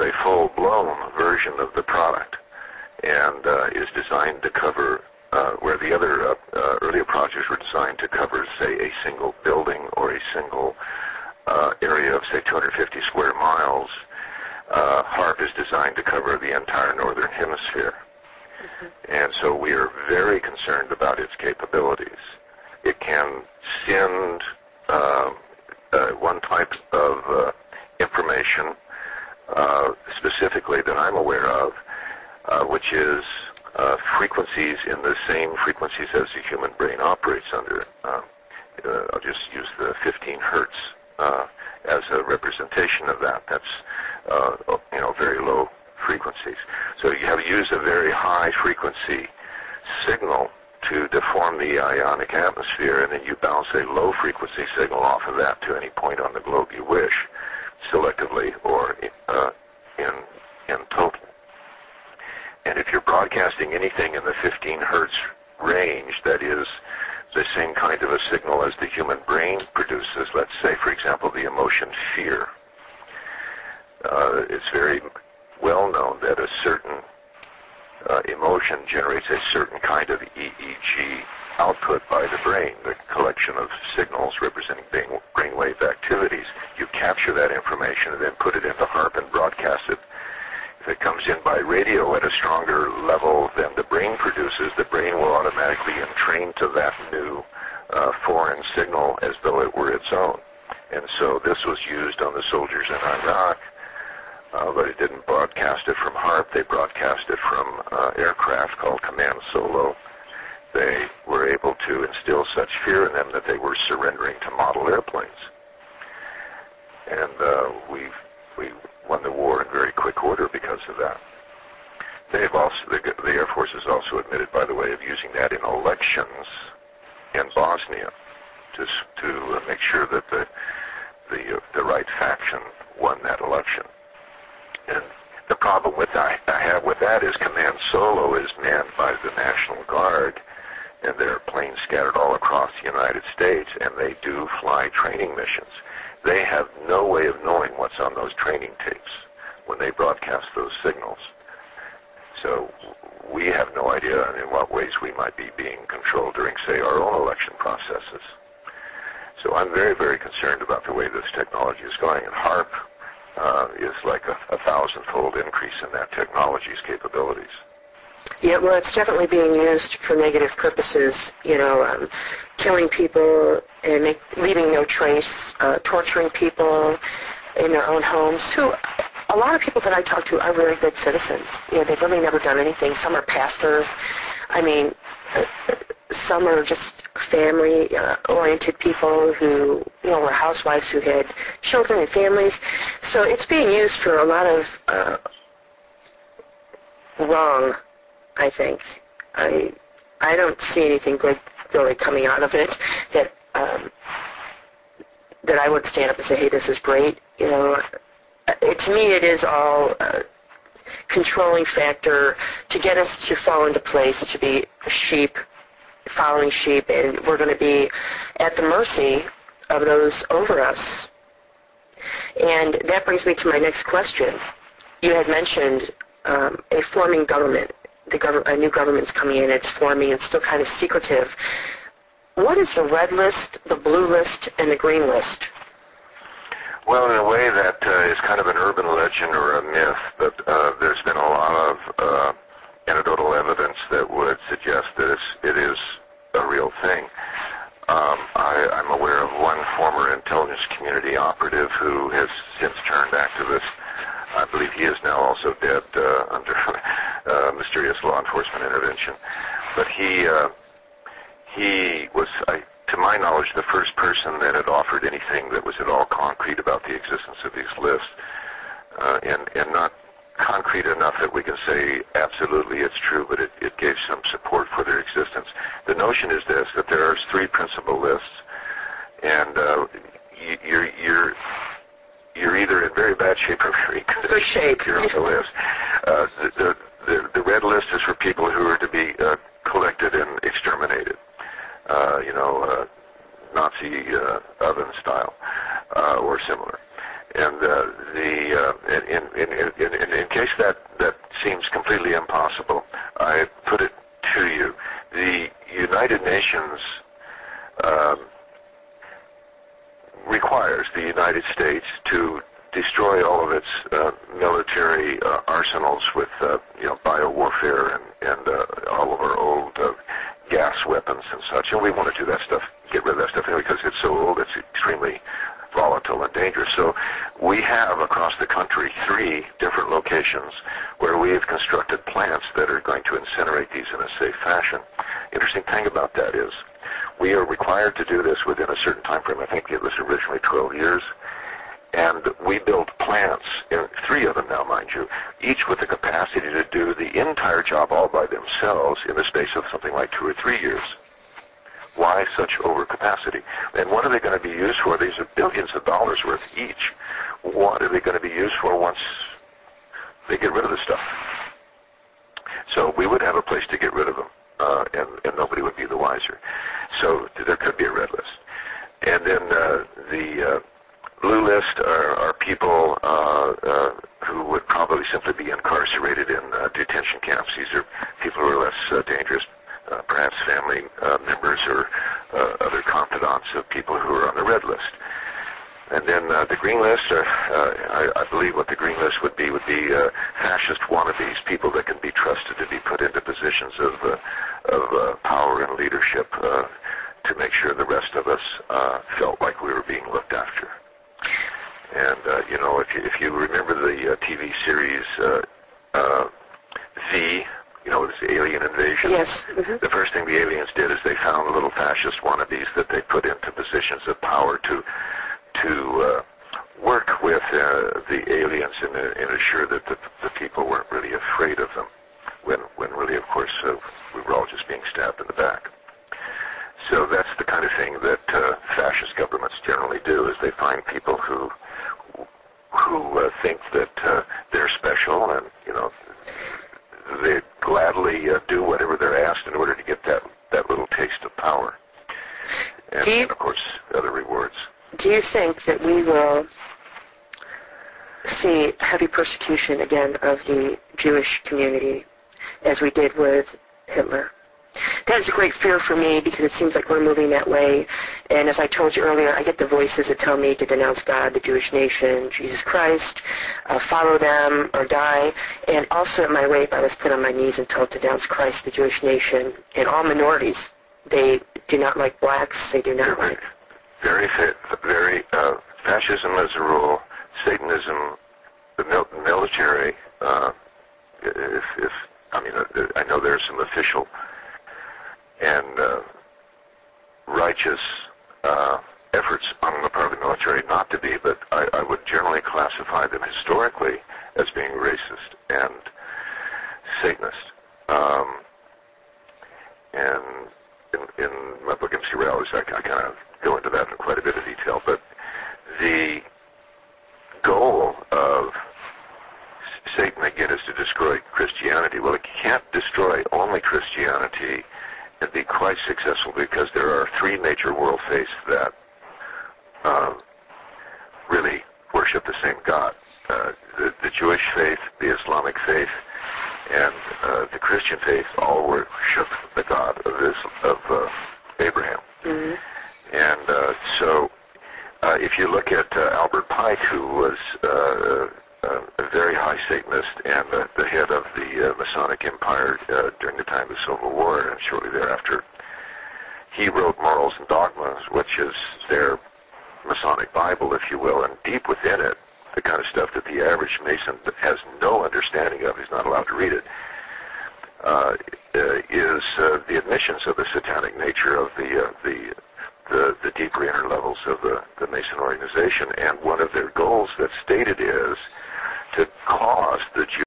a full-blown version of the product and is designed to cover, where the other earlier projects were designed to cover, say, a single building or a single area of, say, 250 square miles. HARP is designed to cover the entire northern hemisphere. And so we are very concerned about its capabilities. It can send one type of information specifically that I'm aware of, which is frequencies in the same frequencies as the human brain operates under. I'll just use the 15 hertz as a representation of that. That's very low frequencies. So you have used a very high frequency signal to deform the ionic atmosphere, and then you bounce a low frequency signal off of that to any point on the globe you wish, selectively or in total. And if you're broadcasting anything in the 15 hertz range that is the same kind of a signal as the human brain produces, let's say, for example, the emotion fear, it's very well known that a certain emotion generates a certain kind of EEG output by the brain, the collection of signals representing brainwave activities. You capture that information and then put it into HARP and broadcast it. If it comes in by radio at a stronger level than the brain produces, the brain will automatically entrain to that new foreign signal as though it were its own. And so this was used on the soldiers in Iraq, but it didn't broadcast it from HARP. They broadcast it from aircraft called command solo. They were able to instill such fear in them that they were surrendering to model airplanes. And we won the war in very quick order because of that. They've also, the Air Force has also admitted, by the way, of using that in elections in Bosnia to make sure that the right faction won that election. And the problem I have with that is Command Solo is manned by the National Guard, and there are planes scattered all across the United States, and they do fly training missions. They have no way of knowing what's on those training tapes when they broadcast those signals. So we have no idea in what ways we might be being controlled during, say, our own election processes. So I'm very, very concerned about the way this technology is going, and HARP is like a 1,000-fold increase in that technology's capabilities. Yeah, well, it's definitely being used for negative purposes, killing people and leaving no trace, torturing people in their own homes, who a lot of people that I talk to are very good citizens. They've really never done anything. Some are pastors. I mean, some are just family-oriented people who, were housewives who had children and families. So it's being used for a lot of wrong, I think. I don't see anything good really coming out of it that I would stand up and say, hey, this is great. To me, it is all a controlling factor to get us to fall into place, to be sheep, following sheep, and we're going to be at the mercy of those over us. And that brings me to my next question. You had mentioned a forming government. A new government's coming in, it's forming, it's still kind of secretive. What is the red list, the blue list, and the green list? Well, in a way that is kind of an urban legend or a myth, but there's been a lot of anecdotal evidence that would suggest that it is a real thing. I'm aware of one former intelligence community operative who has since turned activist. I believe he is now also dead under mysterious law enforcement intervention. But he was, to my knowledge, the first person that had offered anything that was at all concrete about the existence of these lists, and not concrete enough that we can say absolutely it's true, but it gave some support for their existence. The notion is this, that there are three principal lists, and you're either in very bad shape or very good shape. You're on the list. The red list is for people who are to be collected and exterminated, Nazi oven style or similar. And in case that seems completely impossible, I put it to you. The United Nations requires the United States to destroy all of its military arsenals with biowarfare and all of our old gas weapons and such. And we want to do that stuff, get rid of that stuff anyway, because it's so old, it's extremely volatile and dangerous. So we have across the country 3 different locations where we have constructed plants that are going to incinerate these in a safe fashion. Interesting thing about that is we are required to do this within a certain time frame. I think it was originally 12 years. And we built plants, 3 of them now, mind you, each with the capacity to do the entire job all by themselves in the space of something like 2 or 3 years. Why such overcapacity? And what are they going to be used for? These are billions of dollars worth each. What are they going to be used for once they get rid of the stuff? So we would have a place to get rid of them, and nobody would be the wiser. So there could be a red list. And then the blue list are people who would probably simply be incarcerated in detention camps. These are people who are less dangerous, perhaps family members or other confidants of people who are on the red list. And then the green list, I believe what the green list would be fascist wannabes, people that can be trusted to be put into positions of power and leadership to make sure the rest of us felt like we were being looked after. And, if you remember the TV series V, it was Alien Invasion. Yes. Mm-hmm. The first thing the aliens did is they found little fascist wannabes that they put into positions of power to work with the aliens and assure that the people weren't really afraid of them, when really, of course, we were all just being stabbed in the back. So that's the kind of thing that fascist governments generally do, is they find people who think that they're special, and they gladly do whatever they're asked in order to get that little taste of power, and of course other rewards. Do you think that we will see heavy persecution again of the Jewish community as we did with Hitler? That is a great fear for me, because it seems like we're moving that way. And as I told you earlier, I get the voices that tell me to denounce God, the Jewish nation, Jesus Christ, follow them or die. And also at my rape, I was put on my knees and told to denounce Christ, the Jewish nation, and all minorities. They do not like blacks. They do not like... Very fascism as a rule, Satanism, the military, I know there's some official and righteous efforts on the part of the military not to be, but I would generally classify them historically as being racist and Satanist. And in my book, MC Rallies, I kind of go into that in quite a bit of detail, but the goal of Satan, again, is to destroy Christianity. Well, it can't destroy only Christianity and be quite successful, because there are 3 major world faiths that really worship the same God. The Jewish faith, the Islamic faith, and the Christian faith all worship the God of Abraham. Mm-hmm. And so if you look at Albert Pike, who was a very high Satanist and the head of the Masonic Empire during the time of the Civil War, and shortly thereafter, he wrote Morals and Dogmas, which is their Masonic Bible, if you will, and deep within it, the kind of stuff that the average Mason has no understanding of, he's not allowed to read it, is the admissions of the satanic nature of the deeper inner levels of the Mason organization, and one of their